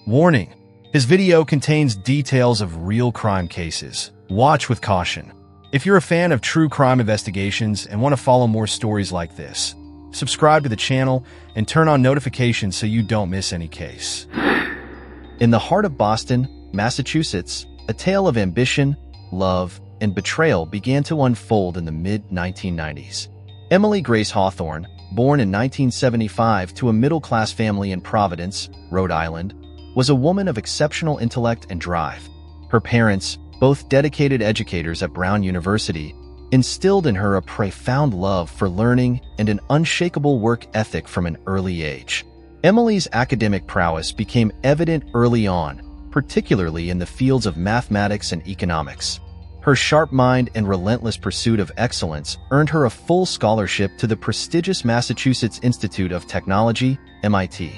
Warning: his video contains details of real crime cases. Watch with caution. If you're a fan of true crime investigations and want to follow more stories like this, subscribe to the channel and turn on notifications so you don't miss any case. In the heart of Boston, Massachusetts, a tale of ambition, love, and betrayal began to unfold in the mid-1990s. Emily Grace Hawthorne, born in 1975 to a middle-class family in Providence, Rhode Island, was a woman of exceptional intellect and drive. Her parents, both dedicated educators at Brown University, instilled in her a profound love for learning and an unshakable work ethic from an early age. Emily's academic prowess became evident early on, particularly in the fields of mathematics and economics. Her sharp mind and relentless pursuit of excellence earned her a full scholarship to the prestigious Massachusetts Institute of Technology, MIT.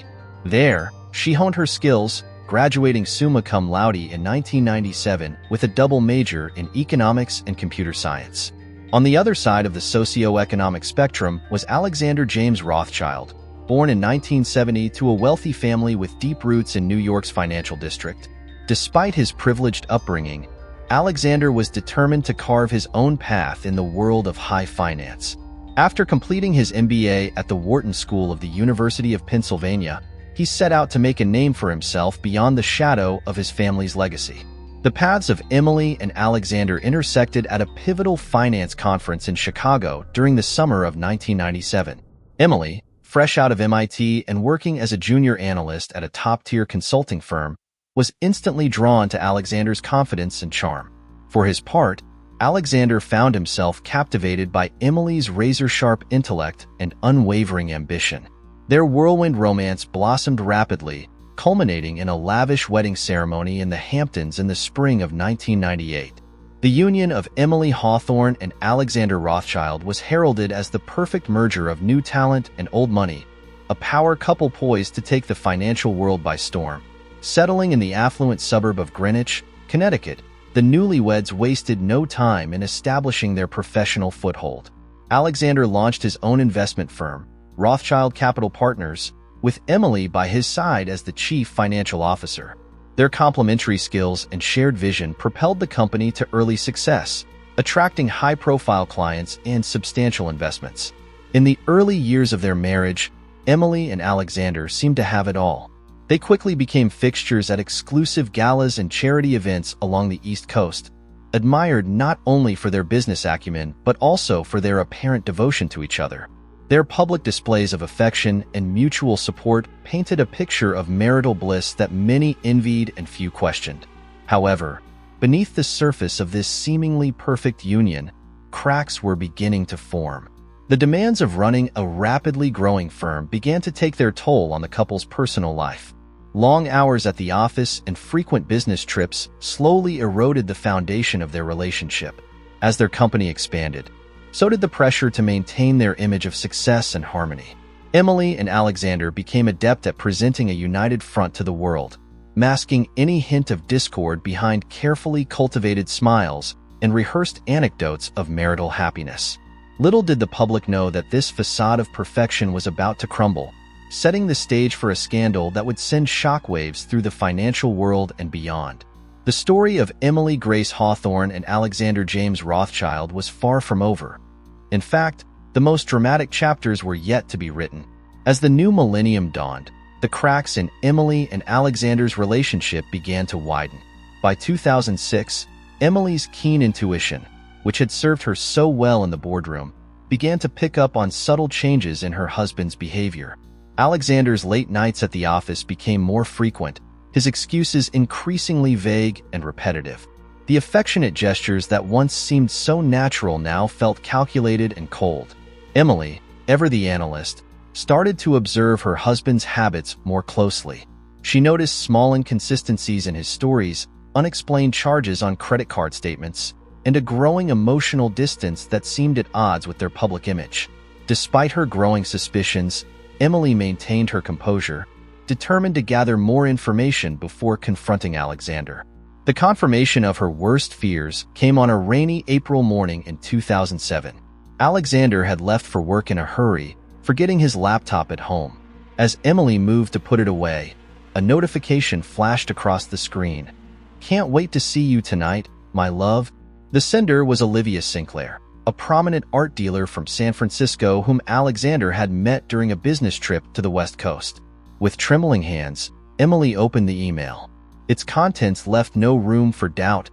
There, she honed her skills, graduating summa cum laude in 1997 with a double major in economics and computer science. On the other side of the socio-economic spectrum was Alexander James Rothschild, born in 1970 to a wealthy family with deep roots in New York's financial district. Despite his privileged upbringing, Alexander was determined to carve his own path in the world of high finance. After completing his MBA at the Wharton School of the University of Pennsylvania, he set out to make a name for himself beyond the shadow of his family's legacy. The paths of Emily and Alexander intersected at a pivotal finance conference in Chicago during the summer of 1997. Emily, fresh out of MIT and working as a junior analyst at a top-tier consulting firm, was instantly drawn to Alexander's confidence and charm. For his part, Alexander found himself captivated by Emily's razor-sharp intellect and unwavering ambition. Their whirlwind romance blossomed rapidly, culminating in a lavish wedding ceremony in the Hamptons in the spring of 1998. The union of Emily Hawthorne and Alexander Rothschild was heralded as the perfect merger of new talent and old money, a power couple poised to take the financial world by storm. Settling in the affluent suburb of Greenwich, Connecticut, the newlyweds wasted no time in establishing their professional foothold. Alexander launched his own investment firm, Rothschild Capital Partners, with Emily by his side as the chief financial officer. Their complementary skills and shared vision propelled the company to early success, attracting high-profile clients and substantial investments. In the early years of their marriage, Emily and Alexander seemed to have it all. They quickly became fixtures at exclusive galas and charity events along the East Coast, admired not only for their business acumen but also for their apparent devotion to each other. Their public displays of affection and mutual support painted a picture of marital bliss that many envied and few questioned. However, beneath the surface of this seemingly perfect union, cracks were beginning to form. The demands of running a rapidly growing firm began to take their toll on the couple's personal life. Long hours at the office and frequent business trips slowly eroded the foundation of their relationship. As their company expanded, so did the pressure to maintain their image of success and harmony. Emily and Alexander became adept at presenting a united front to the world, masking any hint of discord behind carefully cultivated smiles and rehearsed anecdotes of marital happiness. Little did the public know that this facade of perfection was about to crumble, setting the stage for a scandal that would send shockwaves through the financial world and beyond. The story of Emily Grace Hawthorne and Alexander James Rothschild was far from over. In fact, the most dramatic chapters were yet to be written. As the new millennium dawned, the cracks in Emily and Alexander's relationship began to widen. By 2006, Emily's keen intuition, which had served her so well in the boardroom, began to pick up on subtle changes in her husband's behavior. Alexander's late nights at the office became more frequent, his excuses increasingly vague and repetitive. The affectionate gestures that once seemed so natural now felt calculated and cold. Emily, ever the analyst, started to observe her husband's habits more closely. She noticed small inconsistencies in his stories, unexplained charges on credit card statements, and a growing emotional distance that seemed at odds with their public image. Despite her growing suspicions, Emily maintained her composure, determined to gather more information before confronting Alexander. The confirmation of her worst fears came on a rainy April morning in 2007. Alexander had left for work in a hurry, forgetting his laptop at home. As Emily moved to put it away, A notification flashed across the screen. "Can't wait to see you tonight, my love." The sender was Olivia Sinclair, a prominent art dealer from San Francisco whom Alexander had met during a business trip to the West Coast. With trembling hands, Emily opened the email. Its contents left no room for doubt.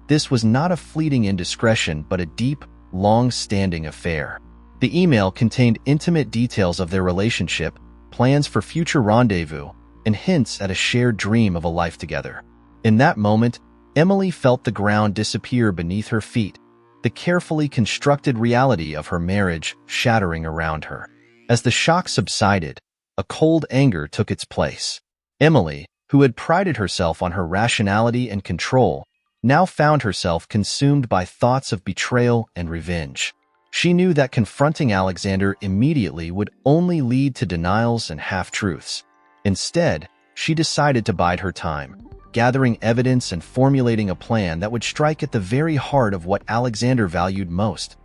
This was not a fleeting indiscretion, but a deep, long-standing affair. The email contained intimate details of their relationship, plans for future rendezvous, and hints at a shared dream of a life together. In that moment, Emily felt the ground disappear beneath her feet, the carefully constructed reality of her marriage shattering around her. As the shock subsided, a cold anger took its place. Emily, who had prided herself on her rationality and control, now found herself consumed by thoughts of betrayal and revenge. She knew that confronting Alexander immediately would only lead to denials and half-truths. Instead, she decided to bide her time, gathering evidence and formulating a plan that would strike at the very heart of what Alexander valued most: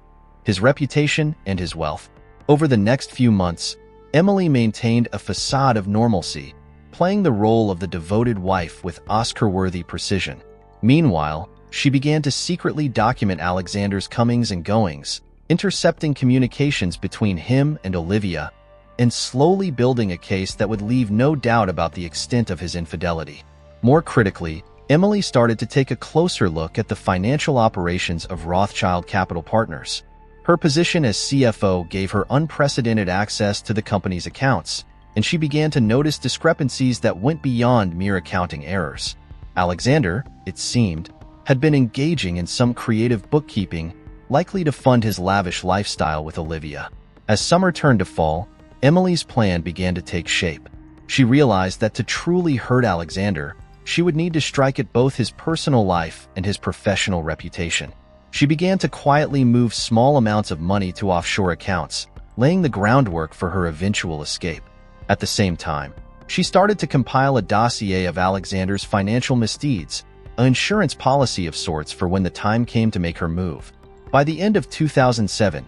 his reputation and his wealth. Over the next few months, Emily maintained a facade of normalcy, playing the role of the devoted wife with Oscar-worthy precision. Meanwhile, she began to secretly document Alexander's comings and goings, intercepting communications between him and Olivia, and slowly building a case that would leave no doubt about the extent of his infidelity. More critically, Emily started to take a closer look at the financial operations of Rothschild Capital Partners. Her position as CFO gave her unprecedented access to the company's accounts, and she began to notice discrepancies that went beyond mere accounting errors. Alexander, it seemed, had been engaging in some creative bookkeeping, likely to fund his lavish lifestyle with Olivia. As summer turned to fall, Emily's plan began to take shape. She realized that to truly hurt Alexander, she would need to strike at both his personal life and his professional reputation. She began to quietly move small amounts of money to offshore accounts, laying the groundwork for her eventual escape. At the same time, she started to compile a dossier of Alexander's financial misdeeds, an insurance policy of sorts for when the time came to make her move. By the end of 2007,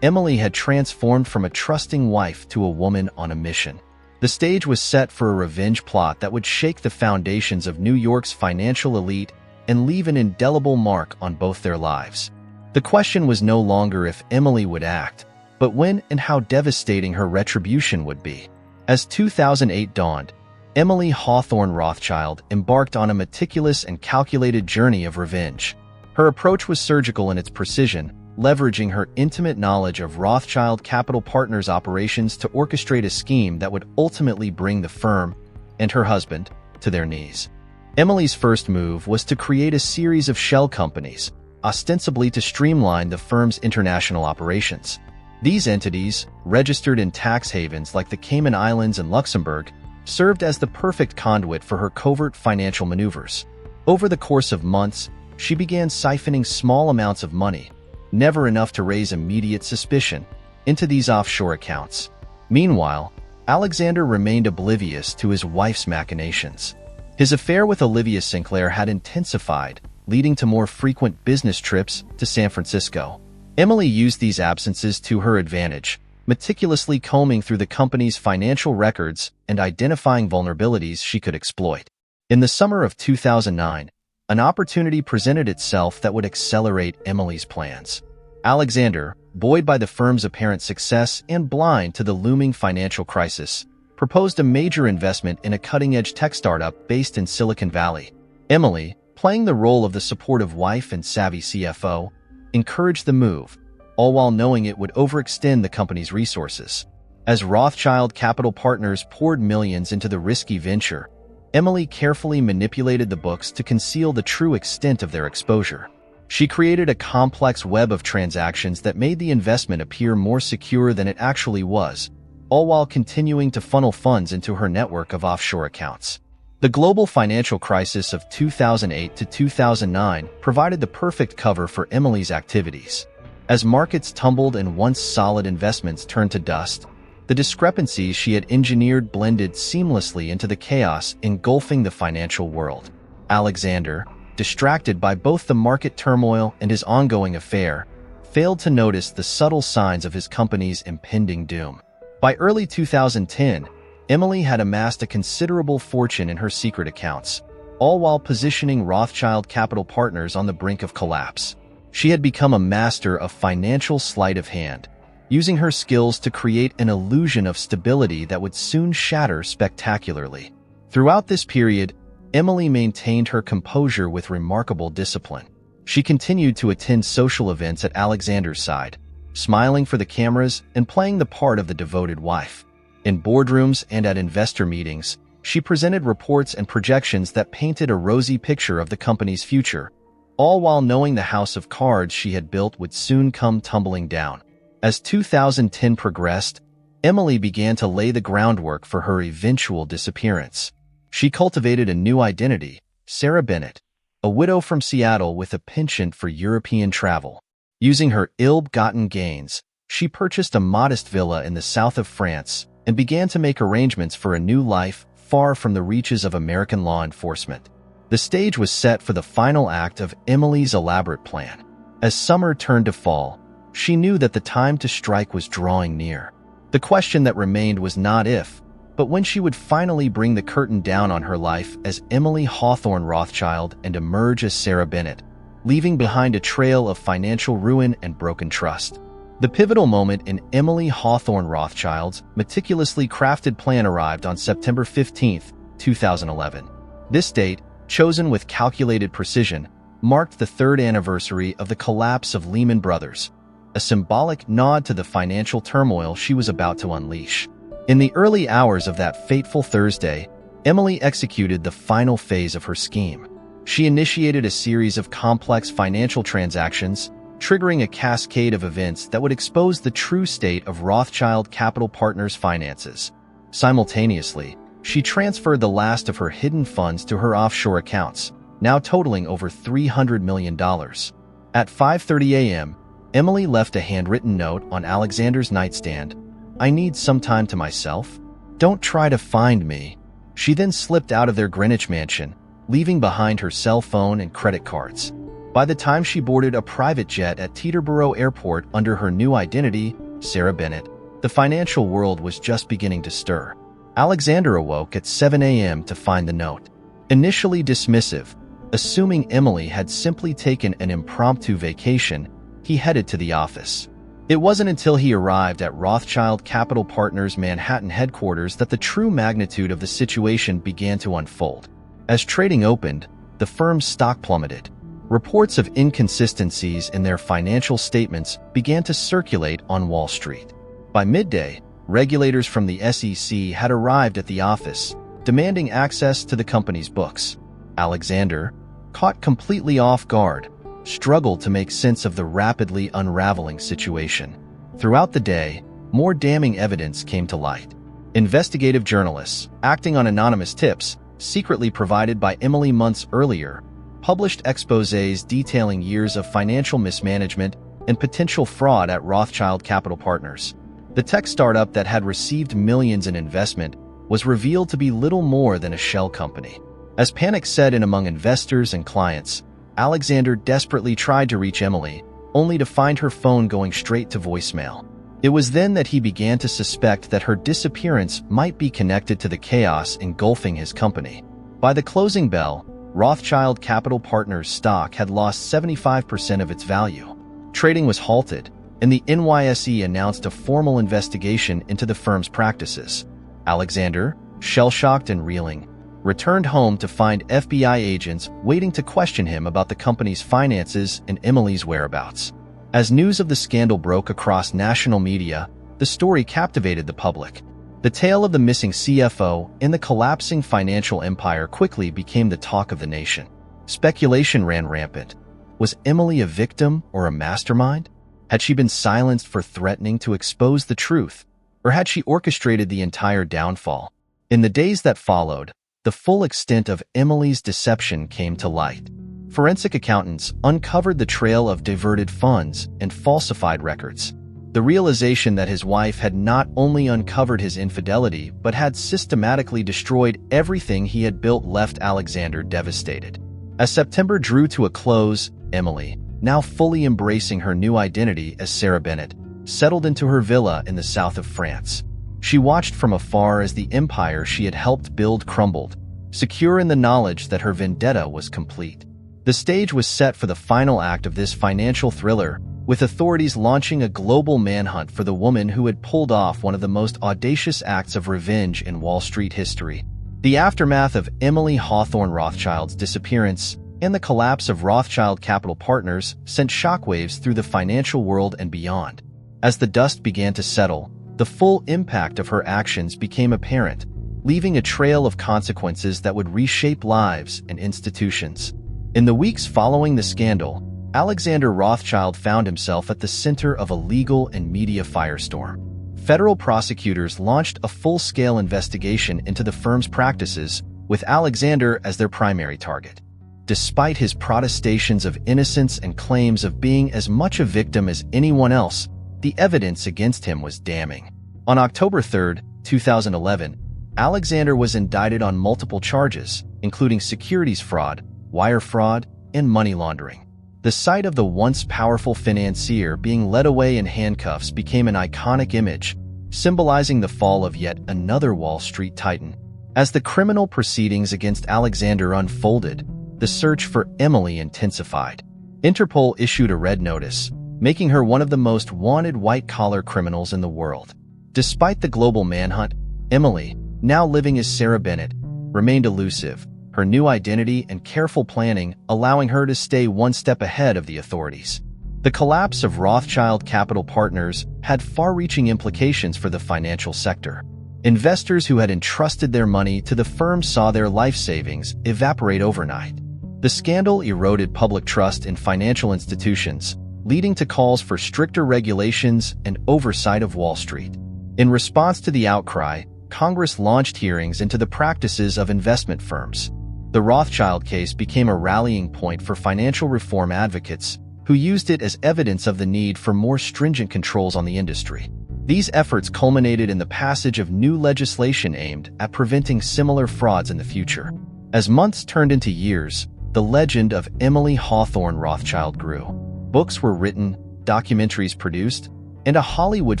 Emily had transformed from a trusting wife to a woman on a mission. The stage was set for a revenge plot that would shake the foundations of New York's financial elite and leave an indelible mark on both their lives. The question was no longer if Emily would act, but when and how devastating her retribution would be. As 2008 dawned, Emily Hawthorne Rothschild embarked on a meticulous and calculated journey of revenge. Her approach was surgical in its precision, leveraging her intimate knowledge of Rothschild Capital Partners' operations to orchestrate a scheme that would ultimately bring the firm and her husband to their knees. Emily's first move was to create a series of shell companies, ostensibly to streamline the firm's international operations. These entities, registered in tax havens like the Cayman Islands and Luxembourg, served as the perfect conduit for her covert financial maneuvers. Over the course of months, she began siphoning small amounts of money, never enough to raise immediate suspicion, into these offshore accounts. Meanwhile, Alexander remained oblivious to his wife's machinations. His affair with Olivia Sinclair had intensified, leading to more frequent business trips to San Francisco. Emily used these absences to her advantage, meticulously combing through the company's financial records and identifying vulnerabilities she could exploit. In the summer of 2009, an opportunity presented itself that would accelerate Emily's plans. Alexander, buoyed by the firm's apparent success and blind to the looming financial crisis, proposed a major investment in a cutting-edge tech startup based in Silicon Valley. Emily, playing the role of the supportive wife and savvy CFO, encouraged the move, all while knowing it would overextend the company's resources. As Rothschild Capital Partners poured millions into the risky venture, Emily carefully manipulated the books to conceal the true extent of their exposure. She created a complex web of transactions that made the investment appear more secure than it actually was, all while continuing to funnel funds into her network of offshore accounts. The global financial crisis of 2008 to 2009 provided the perfect cover for Emily's activities. As markets tumbled and once solid investments turned to dust, the discrepancies she had engineered blended seamlessly into the chaos engulfing the financial world. Alexander, distracted by both the market turmoil and his ongoing affair, failed to notice the subtle signs of his company's impending doom. By early 2010, Emily had amassed a considerable fortune in her secret accounts, all while positioning Rothschild Capital Partners on the brink of collapse. She had become a master of financial sleight of hand, using her skills to create an illusion of stability that would soon shatter spectacularly. Throughout this period, Emily maintained her composure with remarkable discipline. She continued to attend social events at Alexander's side, smiling for the cameras and playing the part of the devoted wife. In boardrooms and at investor meetings, she presented reports and projections that painted a rosy picture of the company's future, all while knowing the house of cards she had built would soon come tumbling down. As 2010 progressed, Emily began to lay the groundwork for her eventual disappearance. She cultivated a new identity, Sarah Bennett, a widow from Seattle with a penchant for European travel. Using her ill-gotten gains, she purchased a modest villa in the south of France and began to make arrangements for a new life far from the reaches of American law enforcement. The stage was set for the final act of Emily's elaborate plan. As summer turned to fall, she knew that the time to strike was drawing near. The question that remained was not if, but when she would finally bring the curtain down on her life as Emily Hawthorne Rothschild and emerge as Sarah Bennett, leaving behind a trail of financial ruin and broken trust. The pivotal moment in Emily Hawthorne Rothschild's meticulously crafted plan arrived on September 15, 2011. This date, chosen with calculated precision, marked the third anniversary of the collapse of Lehman Brothers, a symbolic nod to the financial turmoil she was about to unleash. In the early hours of that fateful Thursday, Emily executed the final phase of her scheme. She initiated a series of complex financial transactions, triggering a cascade of events that would expose the true state of Rothschild Capital Partners' finances. Simultaneously, she transferred the last of her hidden funds to her offshore accounts, now totaling over $300 million. At 5:30 a.m., Emily left a handwritten note on Alexander's nightstand. "I need some time to myself. Don't try to find me." She then slipped out of their Greenwich mansion, leaving behind her cell phone and credit cards. By the time she boarded a private jet at Teterboro Airport under her new identity, Sarah Bennett, the financial world was just beginning to stir. Alexander awoke at 7 a.m. to find the note. Initially dismissive, assuming Emily had simply taken an impromptu vacation, he headed to the office. It wasn't until he arrived at Rothschild Capital Partners' Manhattan headquarters that the true magnitude of the situation began to unfold. As trading opened, the firm's stock plummeted. Reports of inconsistencies in their financial statements began to circulate on Wall Street. By midday, regulators from the SEC had arrived at the office, demanding access to the company's books. Alexander, caught completely off guard, struggled to make sense of the rapidly unraveling situation. Throughout the day, more damning evidence came to light. Investigative journalists, acting on anonymous tips, secretly provided by Emily months earlier, published exposés detailing years of financial mismanagement and potential fraud at Rothschild Capital Partners. The tech startup that had received millions in investment was revealed to be little more than a shell company. As panic set in among investors and clients, Alexander desperately tried to reach Emily, only to find her phone going straight to voicemail. It was then that he began to suspect that her disappearance might be connected to the chaos engulfing his company. By the closing bell, Rothschild Capital Partners stock had lost 75% of its value. Trading was halted, and the NYSE announced a formal investigation into the firm's practices. Alexander, shell-shocked and reeling, returned home to find FBI agents waiting to question him about the company's finances and Emily's whereabouts. As news of the scandal broke across national media, the story captivated the public. The tale of the missing CFO and the collapsing financial empire quickly became the talk of the nation. Speculation ran rampant. Was Emily a victim or a mastermind? Had she been silenced for threatening to expose the truth, or had she orchestrated the entire downfall? In the days that followed, the full extent of Emily's deception came to light. Forensic accountants uncovered the trail of diverted funds and falsified records. The realization that his wife had not only uncovered his infidelity but had systematically destroyed everything he had built left Alexander devastated. As September drew to a close, Emily, now fully embracing her new identity as Sarah Bennett, settled into her villa in the south of France. She watched from afar as the empire she had helped build crumbled, secure in the knowledge that her vendetta was complete. The stage was set for the final act of this financial thriller, with authorities launching a global manhunt for the woman who had pulled off one of the most audacious acts of revenge in Wall Street history. The aftermath of Emily Hawthorne Rothschild's disappearance and the collapse of Rothschild Capital Partners sent shockwaves through the financial world and beyond. As the dust began to settle, the full impact of her actions became apparent, leaving a trail of consequences that would reshape lives and institutions. In the weeks following the scandal, Alexander Rothschild found himself at the center of a legal and media firestorm. Federal prosecutors launched a full-scale investigation into the firm's practices, with Alexander as their primary target. Despite his protestations of innocence and claims of being as much a victim as anyone else, the evidence against him was damning. On October 3, 2011, Alexander was indicted on multiple charges, including securities fraud, wire fraud, and money laundering. The sight of the once powerful financier being led away in handcuffs became an iconic image, symbolizing the fall of yet another Wall Street titan. As the criminal proceedings against Alexander unfolded, the search for Emily intensified. Interpol issued a red notice, making her one of the most wanted white-collar criminals in the world. Despite the global manhunt, Emily, now living as Sarah Bennett, remained elusive, her new identity and careful planning allowing her to stay one step ahead of the authorities. The collapse of Rothschild Capital Partners had far-reaching implications for the financial sector. Investors who had entrusted their money to the firm saw their life savings evaporate overnight. The scandal eroded public trust in financial institutions, leading to calls for stricter regulations and oversight of Wall Street. In response to the outcry, Congress launched hearings into the practices of investment firms. The Rothschild case became a rallying point for financial reform advocates, who used it as evidence of the need for more stringent controls on the industry. These efforts culminated in the passage of new legislation aimed at preventing similar frauds in the future. As months turned into years, the legend of Emily Hawthorne Rothschild grew. Books were written, documentaries produced, and a Hollywood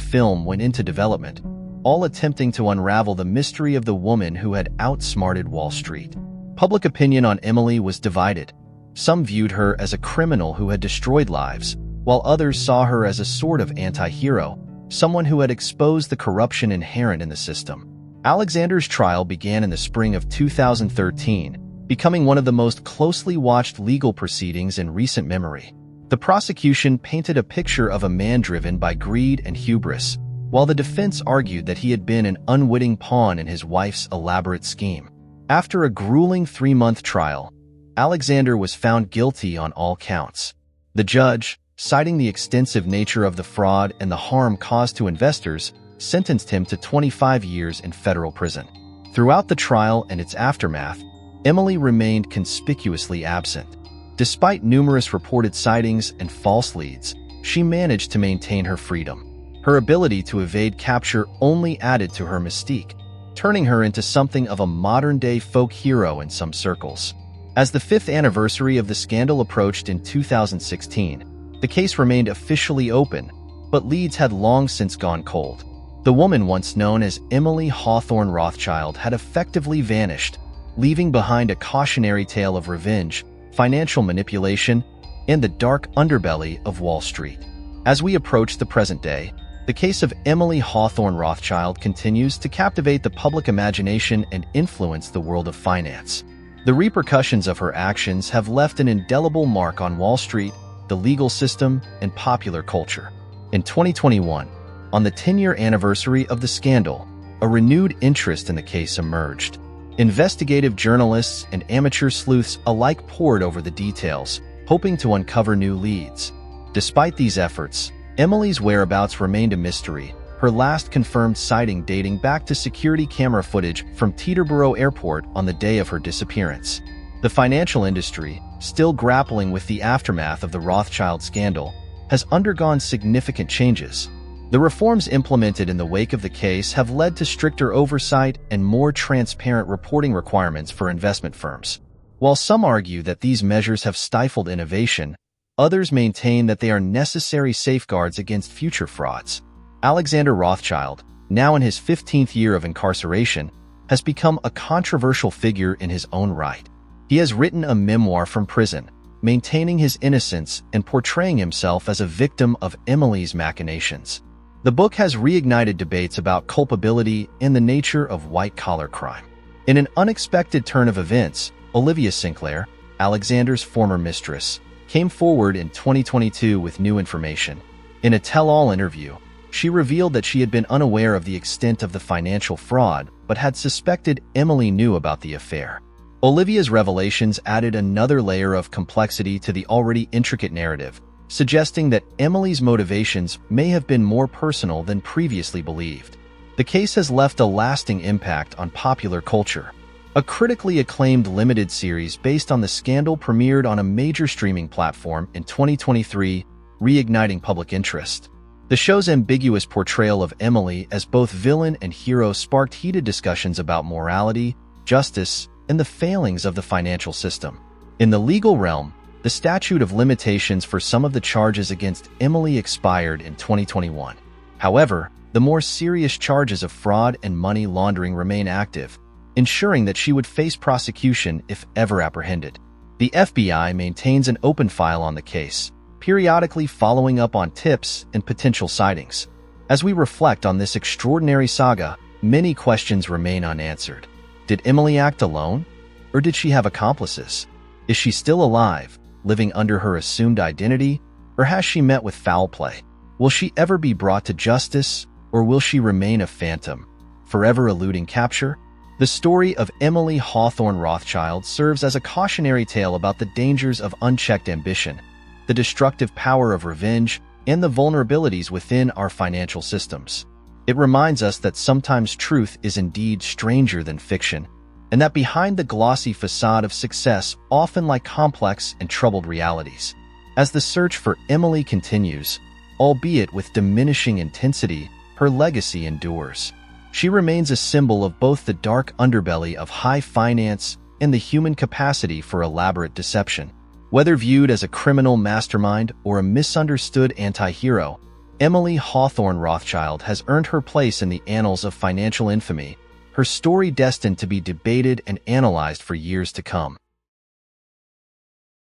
film went into development, all attempting to unravel the mystery of the woman who had outsmarted Wall Street. Public opinion on Emily was divided. Some viewed her as a criminal who had destroyed lives, while others saw her as a sort of anti-hero, someone who had exposed the corruption inherent in the system. Alexander's trial began in the spring of 2013, becoming one of the most closely watched legal proceedings in recent memory. The prosecution painted a picture of a man driven by greed and hubris, while the defense argued that he had been an unwitting pawn in his wife's elaborate scheme. After a grueling 3-month trial, Alexander was found guilty on all counts. The judge, citing the extensive nature of the fraud and the harm caused to investors, sentenced him to 25 years in federal prison. Throughout the trial and its aftermath, Emily remained conspicuously absent. Despite numerous reported sightings and false leads, she managed to maintain her freedom. Her ability to evade capture only added to her mystique, turning her into something of a modern-day folk hero in some circles. As the 5th anniversary of the scandal approached in 2016, the case remained officially open, but leads had long since gone cold. The woman once known as Emily Hawthorne Rothschild had effectively vanished, leaving behind a cautionary tale of revenge, financial manipulation, and the dark underbelly of Wall Street. As we approach the present day, the case of Emily Hawthorne Rothschild continues to captivate the public imagination and influence the world of finance. The repercussions of her actions have left an indelible mark on Wall Street, the legal system, and popular culture. In 2021, on the 10-year anniversary of the scandal, a renewed interest in the case emerged. Investigative journalists and amateur sleuths alike pored over the details, hoping to uncover new leads. Despite these efforts, Emily's whereabouts remained a mystery, her last confirmed sighting dating back to security camera footage from Teterboro Airport on the day of her disappearance. The financial industry, still grappling with the aftermath of the Rothschild scandal, has undergone significant changes. The reforms implemented in the wake of the case have led to stricter oversight and more transparent reporting requirements for investment firms. While some argue that these measures have stifled innovation, others maintain that they are necessary safeguards against future frauds. Alexander Rothschild, now in his 15th year of incarceration, has become a controversial figure in his own right. He has written a memoir from prison, maintaining his innocence and portraying himself as a victim of Emily's machinations. The book has reignited debates about culpability and the nature of white-collar crime. In an unexpected turn of events, Olivia Sinclair, Alexander's former mistress, came forward in 2022 with new information. In a tell-all interview, she revealed that she had been unaware of the extent of the financial fraud but had suspected Emily knew about the affair. Olivia's revelations added another layer of complexity to the already intricate narrative, suggesting that Emily's motivations may have been more personal than previously believed. The case has left a lasting impact on popular culture. A critically acclaimed limited series based on the scandal premiered on a major streaming platform in 2023, reigniting public interest. The show's ambiguous portrayal of Emily as both villain and hero sparked heated discussions about morality, justice, and the failings of the financial system. In the legal realm, the statute of limitations for some of the charges against Emily expired in 2021. However, the more serious charges of fraud and money laundering remain active, ensuring that she would face prosecution if ever apprehended. The FBI maintains an open file on the case, periodically following up on tips and potential sightings. As we reflect on this extraordinary saga, many questions remain unanswered. Did Emily act alone? Or did she have accomplices? Is she still alive, living under her assumed identity? Or has she met with foul play? Will she ever be brought to justice? Or will she remain a phantom, forever eluding capture? The story of Emily Hawthorne Rothschild serves as a cautionary tale about the dangers of unchecked ambition, the destructive power of revenge, and the vulnerabilities within our financial systems. It reminds us that sometimes truth is indeed stranger than fiction, and that behind the glossy facade of success often lie complex and troubled realities. As the search for Emily continues, albeit with diminishing intensity, her legacy endures. She remains a symbol of both the dark underbelly of high finance and the human capacity for elaborate deception. Whether viewed as a criminal mastermind or a misunderstood anti-hero, Emily Hawthorne Rothschild has earned her place in the annals of financial infamy, her story destined to be debated and analyzed for years to come.